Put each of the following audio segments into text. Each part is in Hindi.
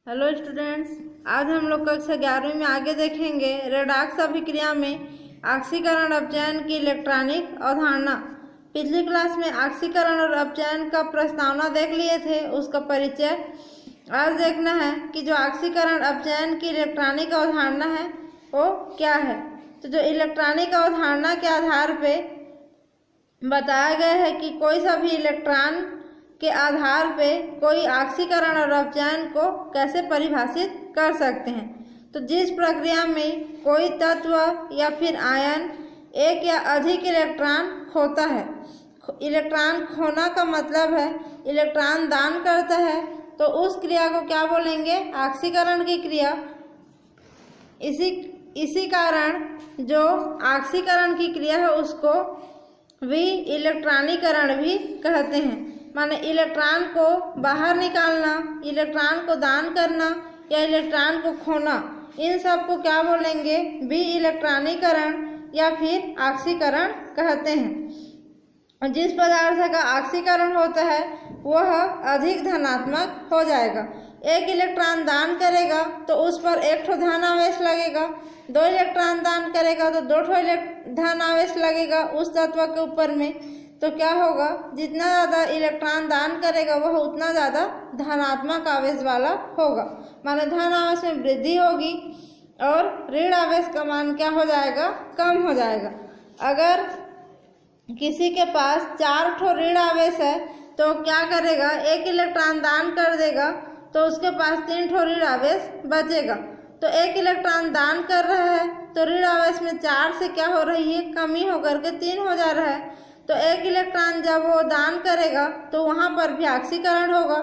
हेलो स्टूडेंट्स, आज हम लोग कक्षा 11वीं में आगे देखेंगे रेडॉक्स अभिक्रिया में ऑक्सीकरण अपचयन की इलेक्ट्रॉनिक अवधारणा। पिछली क्लास में ऑक्सीकरण और अपचयन का प्रस्तावना देख लिए थे, उसका परिचय आज देखना है कि जो ऑक्सीकरण अपचयन की इलेक्ट्रॉनिक अवधारणा है वो क्या है। तो जो इलेक्ट्रॉनिक अवधारणा के आधार पे बताया गया है कि कोई सा भी इलेक्ट्रॉन के आधार पे कोई ऑक्सीकरण और अपचयन को कैसे परिभाषित कर सकते हैं। तो जिस प्रक्रिया में कोई तत्व या फिर आयन एक या अधिक इलेक्ट्रॉन खोता है, इलेक्ट्रॉन खोना का मतलब है इलेक्ट्रॉन दान करता है, तो उस क्रिया को क्या बोलेंगे? ऑक्सीकरण की क्रिया। इसी कारण जो ऑक्सीकरण की क्रिया है उसको भी इलेक्ट्रॉनीकरण भी कहते हैं। माने इलेक्ट्रॉन को बाहर निकालना, इलेक्ट्रॉन को दान करना या इलेक्ट्रॉन को खोना, इन सब को क्या बोलेंगे? भी इलेक्ट्रॉनीकरण या फिर ऑक्सीकरण कहते हैं। और जिस पदार्थ का ऑक्सीकरण होता है वह अधिक धनात्मक हो जाएगा। एक इलेक्ट्रॉन दान करेगा तो उस पर एक ठो धन आवेश लगेगा, दो इलेक्ट्रॉन दान करेगा तो दो ठो धन आवेश लगेगा उस तत्व के ऊपर में। तो क्या होगा? जितना ज़्यादा इलेक्ट्रॉन दान करेगा वह उतना ज़्यादा धनात्मक आवेश वाला होगा, माने धन आवेश में वृद्धि होगी और ऋण आवेश का मान क्या हो जाएगा? कम हो जाएगा। अगर किसी के पास 4 ठो ऋण आवेश है तो क्या करेगा? एक इलेक्ट्रॉन दान कर देगा तो उसके पास 3 ठो ऋण आवेश बचेगा। तो एक इलेक्ट्रॉन दान कर रहा है तो ऋण आवेश में 4 से क्या हो रही है? कमी होकर के 3 हो जा रहा है। तो एक इलेक्ट्रॉन जब वो दान करेगा तो वहाँ पर भी ऑक्सीकरण होगा।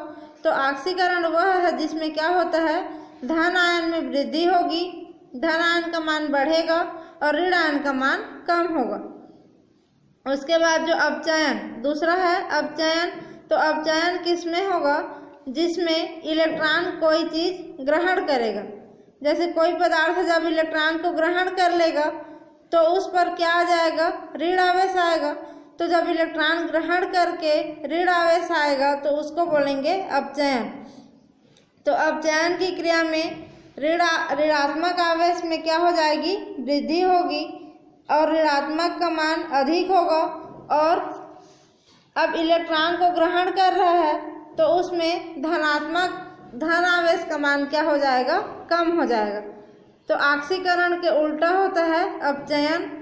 तो ऑक्सीकरण वह है जिसमें क्या होता है? धन आयन में वृद्धि होगी, धन आयन का मान बढ़ेगा और ऋण आयन का मान कम होगा। उसके बाद जो अपचयन दूसरा है अपचयन। तो अपचयन किसमें होगा? जिसमें इलेक्ट्रॉन कोई चीज़ ग्रहण करेगा। जैसे कोई पदार्थ जब इलेक्ट्रॉन को ग्रहण कर लेगा तो उस पर क्या आ जाएगा? ऋण आवेश आएगा। तो जब इलेक्ट्रॉन ग्रहण करके ऋण आवेश आएगा तो उसको बोलेंगे अपचयन। तो अपचयन की क्रिया में ऋणात्मक आवेश में क्या हो जाएगी? वृद्धि होगी और ऋणात्मक का मान अधिक होगा। और अब इलेक्ट्रॉन को ग्रहण कर रहा है तो उसमें धन आवेश का मान क्या हो जाएगा? कम हो जाएगा। तो ऑक्सीकरण के उल्टा होता है अपचयन।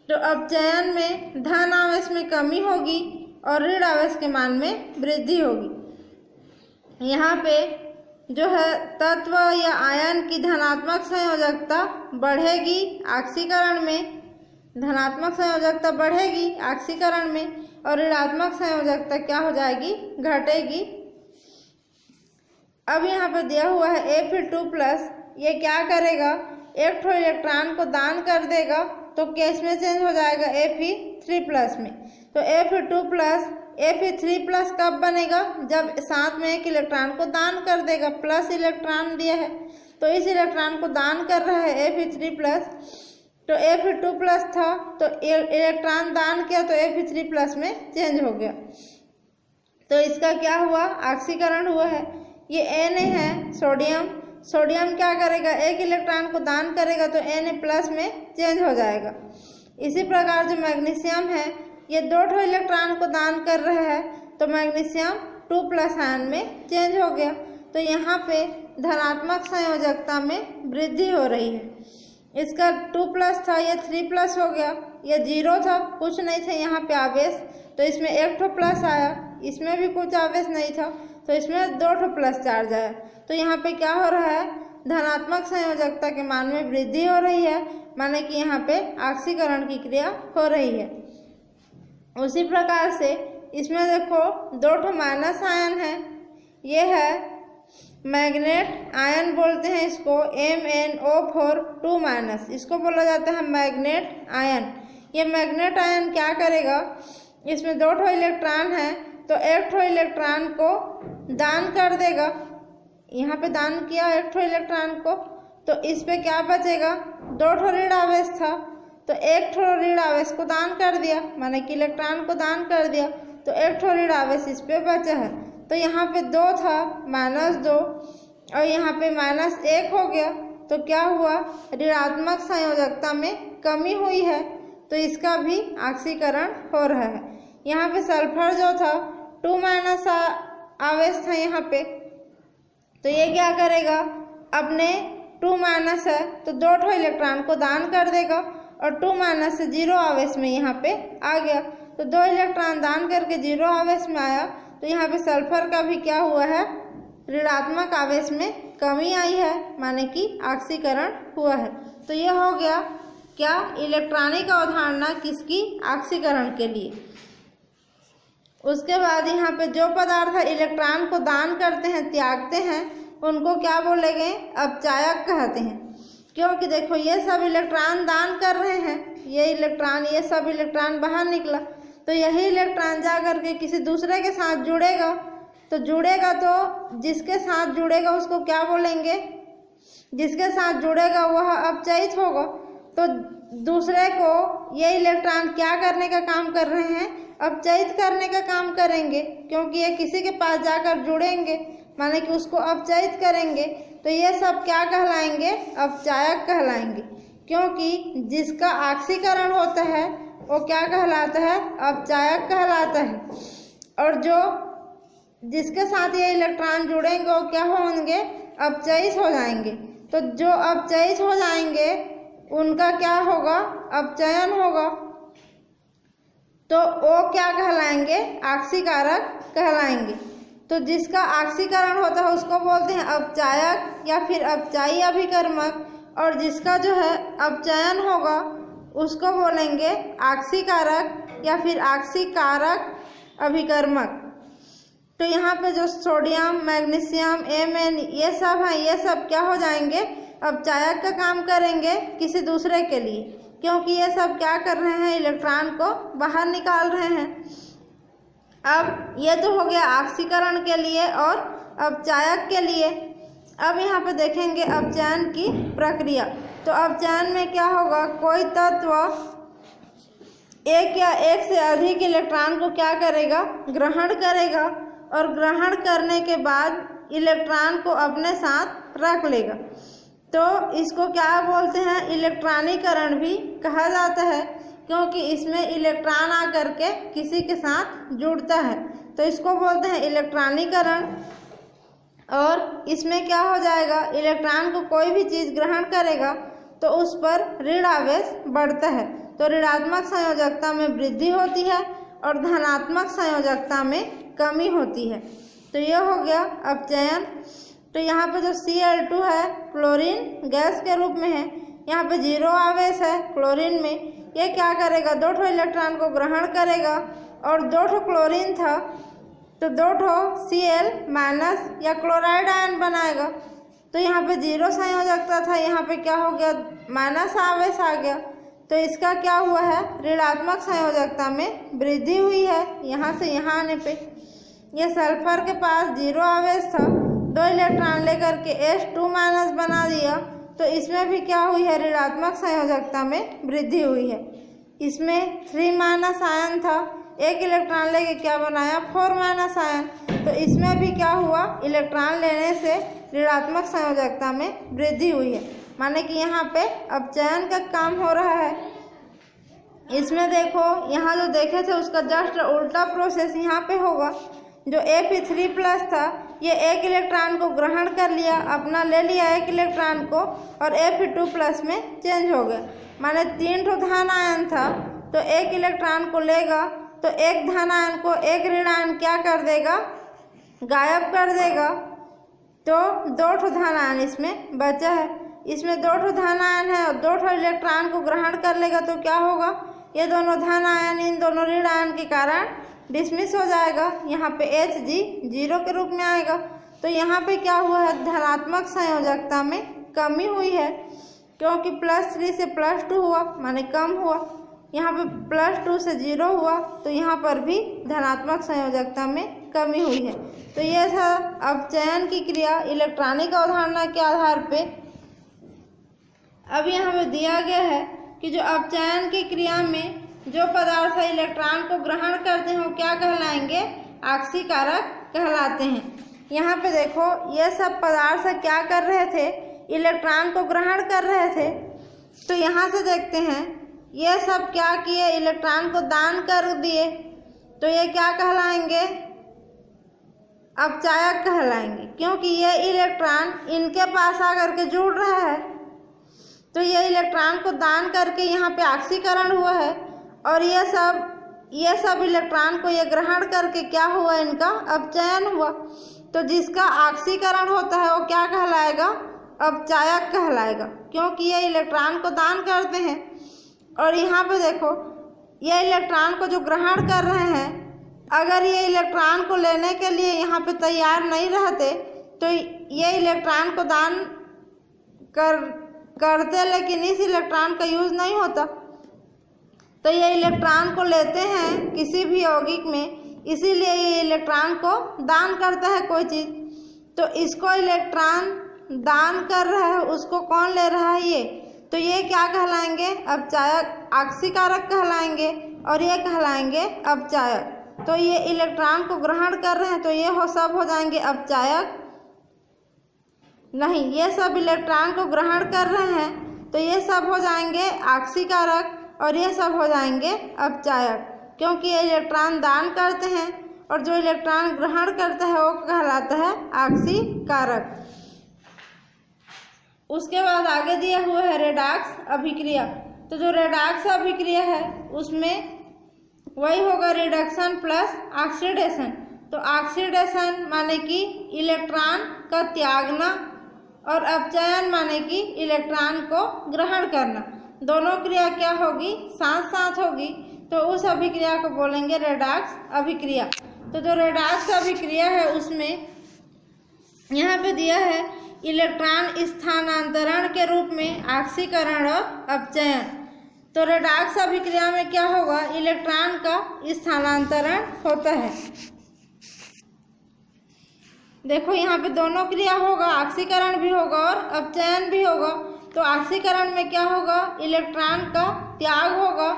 तो अपचयन में धन आवेश में कमी होगी और ऋण आवेश के मान में वृद्धि होगी। यहाँ पे जो है तत्व या आयन की धनात्मक संयोजकता बढ़ेगी ऑक्सीकरण में, धनात्मक संयोजकता बढ़ेगी ऑक्सीकरण में और ऋणात्मक संयोजकता क्या हो जाएगी? घटेगी। अब यहाँ पे दिया हुआ है Fe2+, ये क्या करेगा? एक ठो इलेक्ट्रॉन को दान कर देगा तो केस में चेंज हो जाएगा Fe3+ में। तो Fe2+ Fe3+ कब बनेगा? जब साथ में एक इलेक्ट्रॉन को दान कर देगा, प्लस इलेक्ट्रॉन दिया है तो इस इलेक्ट्रॉन को दान कर रहा है Fe3+। तो Fe2+ था तो इलेक्ट्रॉन दान किया तो Fe3+ में चेंज हो गया। तो इसका क्या हुआ? ऑक्सीकरण हुआ है। ये Na है सोडियम। सोडियम क्या करेगा? एक इलेक्ट्रॉन को दान करेगा तो Na+ में चेंज हो जाएगा। इसी प्रकार जो मैग्नीशियम है ये 2 ठो इलेक्ट्रॉन को दान कर रहा है तो मैग्नीशियम 2+ आयन में चेंज हो गया। तो यहाँ पे धनात्मक संयोजकता में वृद्धि हो रही है। इसका 2+ था, ये 3+ हो गया। ये 0 था, कुछ नहीं था यहाँ पे आवेश, तो इसमें एक ठो प्लस आया। इसमें भी कुछ आवेश नहीं था तो इसमें 2 ठो प्लस चार्ज आया। तो यहाँ पे क्या हो रहा है? धनात्मक संयोजकता के मान में वृद्धि हो रही है, माने कि यहाँ पे ऑक्सीकरण की क्रिया हो रही है। उसी प्रकार से इसमें देखो 2 ठो माइनस आयन है। ये है मैग्नेट आयन बोलते हैं इसको, MnO4 2-, इसको बोला जाता है मैग्नेट आयन। ये मैग्नेट आयन क्या करेगा? इसमें 2 ठो इलेक्ट्रॉन है तो एक ठो इलेक्ट्रॉन को दान कर देगा। यहाँ पे दान किया एक ठो इलेक्ट्रॉन को तो इस पे क्या बचेगा? 2 ठो ऋण आवेश था तो एक ठो ऋण आवेश को दान कर दिया, माने कि इलेक्ट्रॉन को दान कर दिया तो एक ठो ऋण आवेश इस पे बचा है। तो यहाँ पे 2 था -2 और यहाँ पे -1 हो गया, तो क्या हुआ, ऋणात्मक संयोजकता में कमी हुई है, तो इसका भी ऑक्सीकरण हो रहा है। यहाँ पे सल्फर जो था 2- आवेश था यहाँ पे, तो ये क्या करेगा, अपने 2- है तो 2 इलेक्ट्रॉन को दान कर देगा और 2- से 0 आवेश में यहाँ पे आ गया, तो 2 इलेक्ट्रॉन दान करके 0 आवेश में आया, तो यहाँ पे सल्फर का भी क्या हुआ है, ऋणात्मक आवेश में कमी आई है, माने कि ऑक्सीकरण हुआ है। तो ये हो गया क्या, इलेक्ट्रॉनिक अवधारणा किसकी, ऑक्सीकरण के लिए। उसके बाद यहाँ पे जो पदार्थ इलेक्ट्रॉन को दान करते हैं, त्यागते हैं, उनको क्या बोलेंगे, अपचायक कहते हैं। क्योंकि देखो ये सब इलेक्ट्रॉन दान कर रहे हैं, ये सब इलेक्ट्रॉन बाहर निकला, तो यही इलेक्ट्रॉन जा करके किसी दूसरे के साथ जुड़ेगा, तो जिसके साथ जुड़ेगा उसको क्या बोलेंगे, जिसके साथ जुड़ेगा वह अपचयित होगा। तो दूसरे को ये इलेक्ट्रॉन क्या करने का काम कर रहे हैं, अपचयित करने का काम करेंगे, क्योंकि ये किसी के पास जाकर जुड़ेंगे, माने कि उसको अपचयित करेंगे, तो ये सब क्या कहलाएंगे, अपचायक कहलाएंगे। क्योंकि जिसका ऑक्सीकरण होता है वो क्या कहलाता है, अपचायक कहलाता है। और जो जिसके साथ ये इलेक्ट्रॉन जुड़ेंगे वो क्या होंगे, अपचयित हो जाएंगे। तो जो अपचयित हो जाएंगे उनका क्या होगा, अपचयन होगा, तो वो क्या कहलाएंगे, ऑक्सीकारक कहलाएंगे। तो जिसका ऑक्सीकरण होता है उसको बोलते हैं अपचायक या फिर अपचायी अभिकर्मक, और जिसका जो है अपचयन होगा उसको बोलेंगे ऑक्सीकारक या फिर ऑक्सीकारक अभिकर्मक। तो यहाँ पे जो सोडियम, मैग्नीशियम, Mn ये सब हैं, ये सब क्या हो जाएंगे, अपचायक का काम करेंगे किसी दूसरे के लिए, क्योंकि ये सब क्या कर रहे हैं, इलेक्ट्रॉन को बाहर निकाल रहे हैं। अब ये तो हो गया ऑक्सीकरण के लिए और अपचायक के लिए। अब यहाँ पे देखेंगे अपचयन की प्रक्रिया। तो अपचयन में क्या होगा, कोई तत्व एक या एक से अधिक इलेक्ट्रॉन को क्या करेगा, ग्रहण करेगा, और ग्रहण करने के बाद इलेक्ट्रॉन को अपने साथ रख लेगा। तो इसको क्या बोलते हैं, इलेक्ट्रॉनीकरण भी कहा जाता है, क्योंकि इसमें इलेक्ट्रॉन आकर के किसी के साथ जुड़ता है, तो इसको बोलते हैं इलेक्ट्रॉनीकरण। और इसमें क्या हो जाएगा, इलेक्ट्रॉन को कोई भी चीज़ ग्रहण करेगा तो उस पर ऋण आवेश बढ़ता है, तो ऋणात्मक संयोजकता में वृद्धि होती है और धनात्मक संयोजकता में कमी होती है। तो यह हो गया अपचयन। तो यहाँ पे जो Cl2 है क्लोरीन गैस के रूप में है, यहाँ पे 0 आवेश है क्लोरीन में, ये क्या करेगा, 2 इलेक्ट्रॉन को ग्रहण करेगा, और 2 क्लोरीन था तो 2 Cl- या क्लोराइड आयन बनाएगा। तो यहाँ पे 0 संयोजकता था, यहाँ पे क्या हो गया, माइनस आवेश आ गया, तो इसका क्या हुआ है, ऋणात्मक संयोजकता में वृद्धि हुई है यहाँ से यहाँ आने पे। ये सल्फर के पास 0 आवेश था, 2 इलेक्ट्रॉन लेकर के H2- बना दिया, तो इसमें भी क्या हुई है, ऋणात्मक संयोजकता में वृद्धि हुई है। इसमें 3- आयन था, 1 इलेक्ट्रॉन लेके क्या बनाया, 4- आयन, तो इसमें भी क्या हुआ, इलेक्ट्रॉन लेने से ऋणात्मक संयोजकता में वृद्धि हुई है, माने कि यहाँ पे अपचयन का काम हो रहा है। इसमें देखो यहाँ जो देखे थे उसका जस्ट उल्टा प्रोसेस यहाँ पे होगा। जो Fe3+ था ये 1 इलेक्ट्रॉन को ग्रहण कर लिया, अपना ले लिया 1 इलेक्ट्रॉन को, और Fe2+ में चेंज हो गया, माने 3 धन आयन था, तो 1 इलेक्ट्रॉन को लेगा तो 1 धन आयन को 1 ऋण आयन क्या कर देगा, गायब कर देगा, तो 2 धन आयन इसमें बचा है। इसमें 2 धन आयन है और 2 इलेक्ट्रॉन को ग्रहण कर लेगा, तो क्या होगा, ये दोनों धन आयन इन दोनों ऋण आयन के कारण डिसमिस हो जाएगा, यहाँ पे Hg 0 के रूप में आएगा। तो यहाँ पे क्या हुआ है, धनात्मक संयोजकता में कमी हुई है, क्योंकि +3 से +2 हुआ, माने कम हुआ। यहाँ पे +2 से 0 हुआ, तो यहाँ पर भी धनात्मक संयोजकता में कमी हुई है। तो यह था अपचयन की क्रिया इलेक्ट्रॉनिक अवधारणा के आधार पे। अब यहाँ पे दिया गया है कि जो अपचयन की क्रिया में जो पदार्थ इलेक्ट्रॉन को ग्रहण करते हैं वो क्या कहलाएंगे, ऑक्सीकारक कहलाते हैं। यहाँ पे देखो ये सब पदार्थ क्या कर रहे थे, इलेक्ट्रॉन को ग्रहण कर रहे थे। तो यहाँ से देखते हैं ये सब क्या किए, इलेक्ट्रॉन को दान कर दिए। तो ये क्या कहलाएंगे, अपचायक कहलाएंगे, क्योंकि ये इलेक्ट्रॉन इनके पास आकर के जुड़ रहा है। तो ये इलेक्ट्रॉन को दान करके यहाँ पे ऑक्सीकरण हुआ है, और ये सब इलेक्ट्रॉन को ये ग्रहण करके क्या हुआ, इनका अपचयन हुआ। तो जिसका ऑक्सीकरण होता है वो क्या कहलाएगा, अपचायक कहलाएगा, क्योंकि ये इलेक्ट्रॉन को दान करते हैं। और यहाँ पे देखो ये इलेक्ट्रॉन को जो ग्रहण कर रहे हैं, अगर ये इलेक्ट्रॉन को लेने के लिए यहाँ पे तैयार नहीं रहते तो ये इलेक्ट्रॉन को दान करते, लेकिन इस इलेक्ट्रॉन का यूज़ नहीं होता। तो ये इलेक्ट्रॉन को लेते हैं किसी भी यौगिक में, इसीलिए ये इलेक्ट्रॉन को दान करता है कोई चीज़। तो इसको इलेक्ट्रॉन दान कर रहा है, उसको कौन ले रहा है, ये। तो ये क्या कहलाएंगे, अपचायक, ऑक्सीकारक कहलाएंगे, और ये कहलाएंगे अपचायक। तो ये इलेक्ट्रॉन को ग्रहण कर रहे हैं तो ये सब हो जाएंगे अपचायक। नहीं, ये सब इलेक्ट्रॉन को ग्रहण कर रहे हैं तो ये सब हो जाएंगे ऑक्सीकारक, और ये सब हो जाएंगे अपचायक, क्योंकि ये इलेक्ट्रॉन दान करते हैं और जो इलेक्ट्रॉन ग्रहण करता है वो कहलाता है ऑक्सीकारक। उसके बाद आगे दिया हुआ है रेडॉक्स अभिक्रिया। तो जो रेडॉक्स अभिक्रिया है उसमें वही होगा रिडक्शन प्लस ऑक्सीडेशन। तो ऑक्सीडेशन माने कि इलेक्ट्रॉन का त्यागना, और अपचयन माने कि इलेक्ट्रॉन को ग्रहण करना। दोनों क्रिया क्या होगी, साथ साथ होगी, तो उस अभिक्रिया को बोलेंगे रेडॉक्स अभिक्रिया। तो जो रेडॉक्स अभिक्रिया है उसमें यहाँ पे दिया है इलेक्ट्रॉन स्थानांतरण के रूप में ऑक्सीकरण और अपचयन। तो रेडॉक्स अभिक्रिया में क्या होगा, इलेक्ट्रॉन का स्थानांतरण होता है। देखो यहाँ पे दोनों क्रिया होगा, ऑक्सीकरण भी होगा और अपचयन भी होगा। तो ऑक्सीकरण में क्या होगा, इलेक्ट्रॉन का त्याग होगा,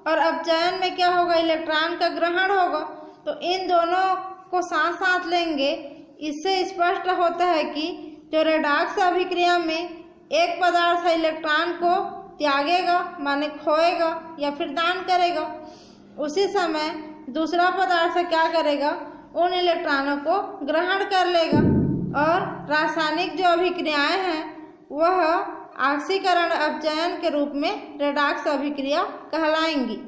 और अपचयन में क्या होगा, इलेक्ट्रॉन का ग्रहण होगा। तो इन दोनों को साथ साथ लेंगे, इससे स्पष्ट होता है कि जो रेडॉक्स अभिक्रिया में एक पदार्थ इलेक्ट्रॉन को त्यागेगा माने खोएगा या फिर दान करेगा, उसी समय दूसरा पदार्थ क्या करेगा, उन इलेक्ट्रॉनों को ग्रहण कर लेगा। और रासायनिक जो अभिक्रियाएं हैं वह ऑक्सीकरण अपचयन के रूप में रेडॉक्स अभिक्रिया कहलाएंगी।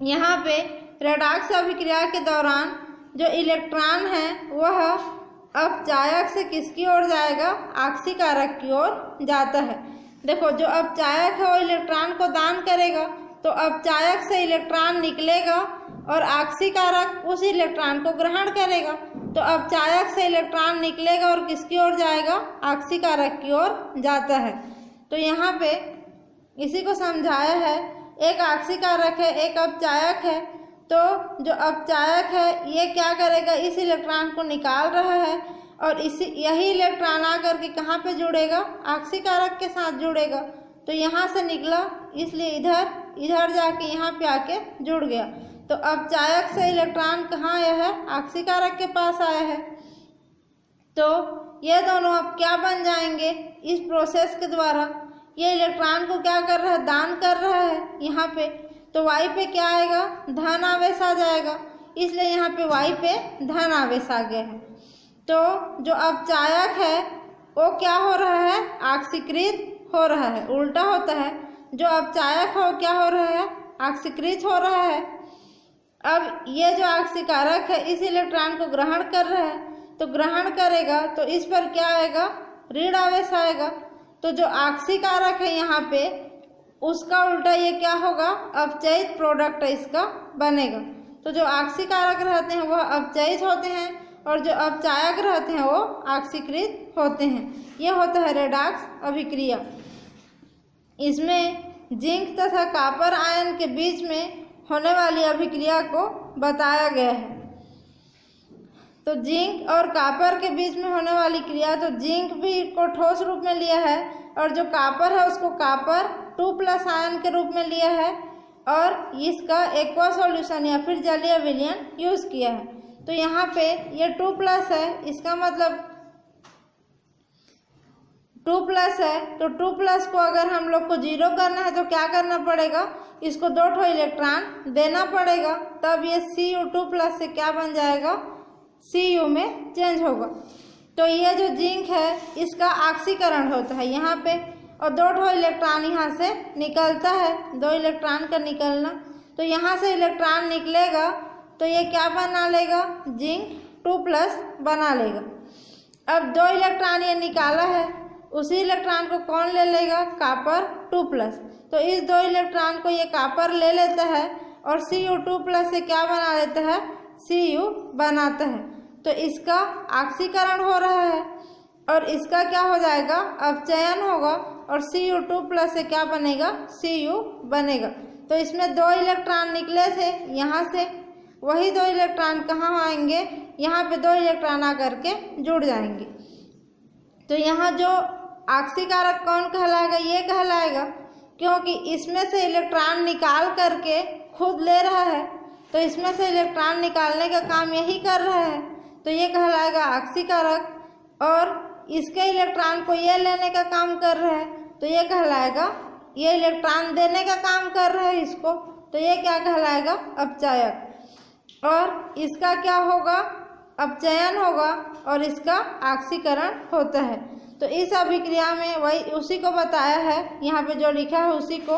यहाँ पे रेडॉक्स अभिक्रिया के दौरान जो इलेक्ट्रॉन है वह अपचायक से किसकी ओर जाएगा, ऑक्सीकारक की ओर जाता है। देखो जो अपचायक है वो इलेक्ट्रॉन को दान करेगा, तो अपचायक से इलेक्ट्रॉन निकलेगा और ऑक्सीकारक उस इलेक्ट्रॉन को ग्रहण करेगा। तो अपचायक से इलेक्ट्रॉन निकलेगा और किसकी ओर जाएगा, ऑक्सीकारक की ओर जाता है। तो यहाँ पे इसी को समझाया है, एक ऑक्सीकारक है एक अपचायक है। तो जो अपचायक है ये क्या करेगा, इस इलेक्ट्रॉन को निकाल रहा है, और यही इलेक्ट्रॉन आकर के कहाँ पे जुड़ेगा, ऑक्सीकारक के साथ जुड़ेगा। तो यहाँ से निकला इसलिए इधर जाके यहाँ पे आके जुड़ गया। तो अपचायक से इलेक्ट्रॉन कहाँ आया है, ऑक्सीकारक के पास आया है। तो ये दोनों अब क्या बन जाएंगे, इस प्रोसेस के द्वारा ये इलेक्ट्रॉन को क्या कर रहा है, दान कर रहा है यहाँ पे। तो y पे क्या आएगा, धन आवेश आ जाएगा, इसलिए यहाँ पे y पे धन आवेश आ गया है। तो जो अपचायक है वो क्या हो रहा है, ऑक्सीकृत हो रहा है, उल्टा होता है। जो अपचायक हो क्या हो रहा है, ऑक्सीकृत हो रहा है। अब ये जो ऑक्सीकारक है इस इलेक्ट्रॉन को ग्रहण कर रहा है, तो ग्रहण करेगा तो इस पर क्या आएगा, ऋण आवेश आएगा। तो जो ऑक्सीकारक है यहाँ पे उसका उल्टा ये क्या होगा, अपचयित प्रोडक्ट इसका बनेगा। तो जो ऑक्सीकारक रहते हैं वह अपचयित होते हैं और जो अपचायक रहते हैं वो ऑक्सीकृत होते हैं। यह होता है रेडॉक्स अभिक्रिया। इसमें जिंक तथा कॉपर आयन के बीच में होने वाली अभिक्रिया को बताया गया है। तो जिंक और कॉपर के बीच में होने वाली क्रिया, तो जिंक भी को ठोस रूप में लिया है और जो कॉपर है उसको कॉपर 2+ आयन के रूप में लिया है और इसका एक्वा सॉल्यूशन या फिर जलीय विलयन यूज़ किया है। तो यहाँ पे ये 2+ है, इसका मतलब 2+ है, तो 2+ को अगर हम लोग को 0 करना है तो क्या करना पड़ेगा, इसको 2 ठो इलेक्ट्रॉन देना पड़ेगा, तब ये Cu2+ से क्या बन जाएगा, Cu में चेंज होगा। तो ये जो जिंक है इसका ऑक्सीकरण होता है यहाँ पे, और 2 ठो इलेक्ट्रॉन यहाँ से निकलता है, 2 इलेक्ट्रॉन का निकलना, तो यहाँ से इलेक्ट्रॉन निकलेगा तो ये क्या बना लेगा, जिंक 2+ बना लेगा। अब 2 इलेक्ट्रॉन ये निकाला है, उसी इलेक्ट्रॉन को कौन ले लेगा, कॉपर 2+, तो इस 2 इलेक्ट्रॉन को ये कॉपर ले लेता है और Cu2+ से क्या बना लेता है, Cu बनाता है। तो इसका ऑक्सीकरण हो रहा है और इसका क्या हो जाएगा, अपचयन होगा और Cu2+ से क्या बनेगा, Cu बनेगा। तो इसमें 2 इलेक्ट्रॉन निकले थे यहाँ से, वही 2 इलेक्ट्रॉन कहाँ आएंगे, यहाँ पे 2 इलेक्ट्रॉन आकर के जुड़ जाएंगे। तो यहाँ जो ऑक्सीकारक कौन कहलाएगा, ये कहलाएगा, क्योंकि इसमें से इलेक्ट्रॉन निकाल करके खुद ले रहा है, तो इसमें से इलेक्ट्रॉन निकालने का काम यही कर रहा है, तो ये कहलाएगा ऑक्सीकारक। और इसके इलेक्ट्रॉन को ये लेने का काम कर रहा है, तो ये कहलाएगा, ये इलेक्ट्रॉन देने का काम कर रहा है इसको, तो ये क्या कहलाएगा, अपचायक। और इसका क्या होगा, अपचयन होगा और इसका ऑक्सीकरण होता है। तो इस अभिक्रिया में वही उसी को बताया है, यहाँ पे जो लिखा है उसी को।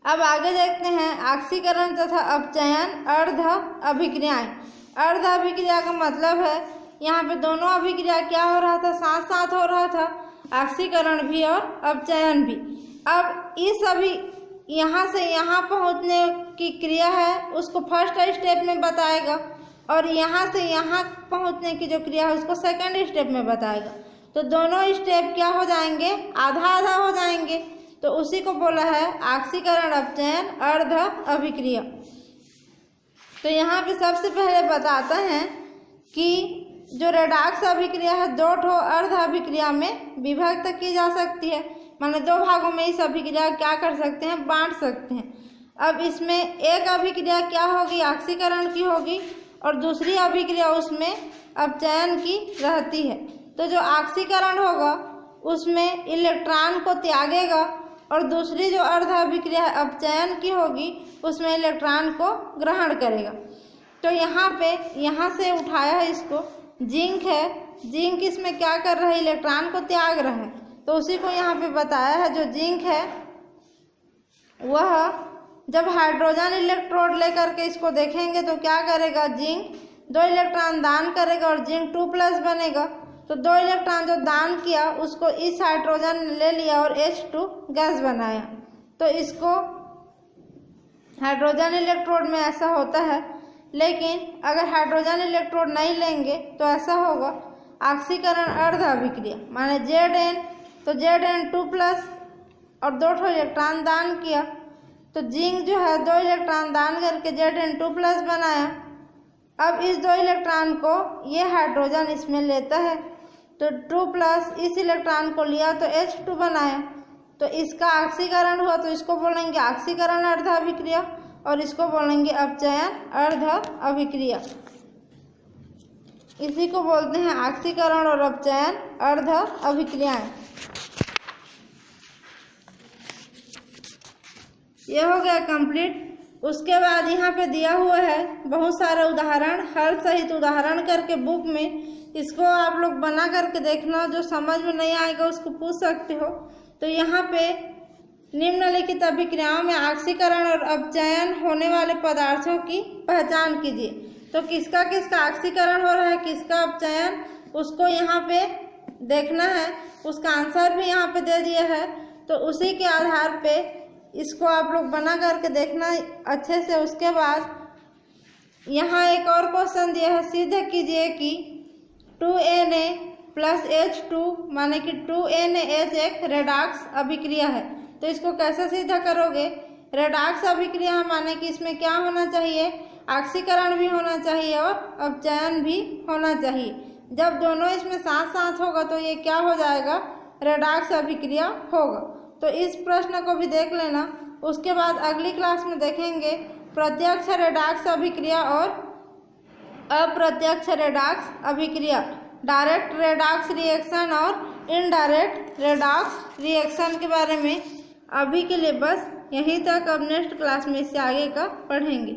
अब आगे देखते हैं ऑक्सीकरण तथा अपचयन अर्ध अभिक्रियाएं। अर्ध अभिक्रिया का मतलब है यहाँ पे दोनों अभिक्रिया क्या हो रहा था, साथ साथ हो रहा था, ऑक्सीकरण भी और अपचयन भी। अब इस अभी यहाँ से यहाँ पहुँचने की क्रिया है उसको फर्स्ट स्टेप में बताएगा, और यहाँ से यहाँ पहुँचने की जो क्रिया है उसको सेकंड स्टेप में बताएगा। तो दोनों स्टेप क्या हो जाएंगे, आधा आधा हो जाएंगे, तो उसी को बोला है ऑक्सीकरण अपचयन अर्ध अभिक्रिया। तो यहाँ पे सबसे पहले बताते हैं कि जो रेडॉक्स अभिक्रिया है 2 ठो अर्ध अभिक्रिया में विभक्त की जा सकती है, माने 2 भागों में इस अभिक्रिया क्या कर सकते हैं, बांट सकते हैं। अब इसमें एक अभिक्रिया क्या होगी, ऑक्सीकरण की होगी, और दूसरी अभिक्रिया उसमें अपचयन की रहती है। तो जो ऑक्सीकरण होगा उसमें इलेक्ट्रॉन को त्यागेगा, और दूसरी जो अर्ध अभिक्रिया अपचयन की होगी उसमें इलेक्ट्रॉन को ग्रहण करेगा। तो यहाँ पे यहाँ से उठाया है इसको, जिंक है, जिंक इसमें क्या कर रहा है, इलेक्ट्रॉन को त्याग रहा है, तो उसी को यहाँ पे बताया है। जो जिंक है वह जब हाइड्रोजन इलेक्ट्रोड लेकर के इसको देखेंगे तो क्या करेगा, जिंक 2 इलेक्ट्रॉन दान करेगा और जिंक 2+ बनेगा। तो 2 इलेक्ट्रॉन जो दान किया उसको इस हाइड्रोजन ने ले लिया और H2 गैस बनाया। तो इसको हाइड्रोजन इलेक्ट्रोड में ऐसा होता है, लेकिन अगर हाइड्रोजन इलेक्ट्रोड नहीं लेंगे तो ऐसा होगा ऑक्सीकरण अर्ध अभिक्रिया, माने Zn, तो Zn2+ और 2 ठो इलेक्ट्रॉन दान किया, तो जिंक जो है 2 इलेक्ट्रॉन दान करके Zn2+ बनाया। अब इस 2 इलेक्ट्रॉन को ये हाइड्रोजन इसमें लेता है, तो 2+ इस इलेक्ट्रॉन को लिया तो H2 बनाया, तो इसका ऑक्सीकरण हुआ, तो इसको बोलेंगे ऑक्सीकरण अर्ध अभिक्रिया और इसको बोलेंगे अपचयन अर्ध अभिक्रिया। इसी को बोलते हैं ऑक्सीकरण और अपचयन अर्ध अभिक्रियाएं। ये हो गया कंप्लीट। उसके बाद यहाँ पे दिया हुआ है बहुत सारे उदाहरण, हल सहित उदाहरण करके बुक में, इसको आप लोग बना करके देखना, जो समझ में नहीं आएगा उसको पूछ सकते हो। तो यहाँ पे निम्नलिखित अभिक्रियाओं में ऑक्सीकरण और अपचयन होने वाले पदार्थों की पहचान कीजिए। तो किसका किसका ऑक्सीकरण हो रहा है, किसका अपचयन, उसको यहाँ पे देखना है। उसका आंसर भी यहाँ पे दे दिया है, तो उसी के आधार पे इसको आप लोग बना करके देखना अच्छे से। उसके बाद यहाँ एक और क्वेश्चन दिया है, सिद्ध कीजिए कि 2Na + H2 माने कि 2NaH एक रेडॉक्स अभिक्रिया है। तो इसको कैसे सिद्ध करोगे, रेडॉक्स अभिक्रिया माने कि इसमें क्या होना चाहिए, ऑक्सीकरण भी होना चाहिए और अपचयन भी होना चाहिए। जब दोनों इसमें साथ साथ होगा तो ये क्या हो जाएगा, रेडॉक्स अभिक्रिया होगा। तो इस प्रश्न को भी देख लेना। उसके बाद अगली क्लास में देखेंगे प्रत्यक्ष रेडॉक्स अभिक्रिया और अप्रत्यक्ष रेडॉक्स अभिक्रिया, डायरेक्ट रेडॉक्स रिएक्शन और इनडायरेक्ट रेडॉक्स रिएक्शन के बारे में अभी के लिए बस यहीं तक। अब नेक्स्ट क्लास में इससे आगे का पढ़ेंगे।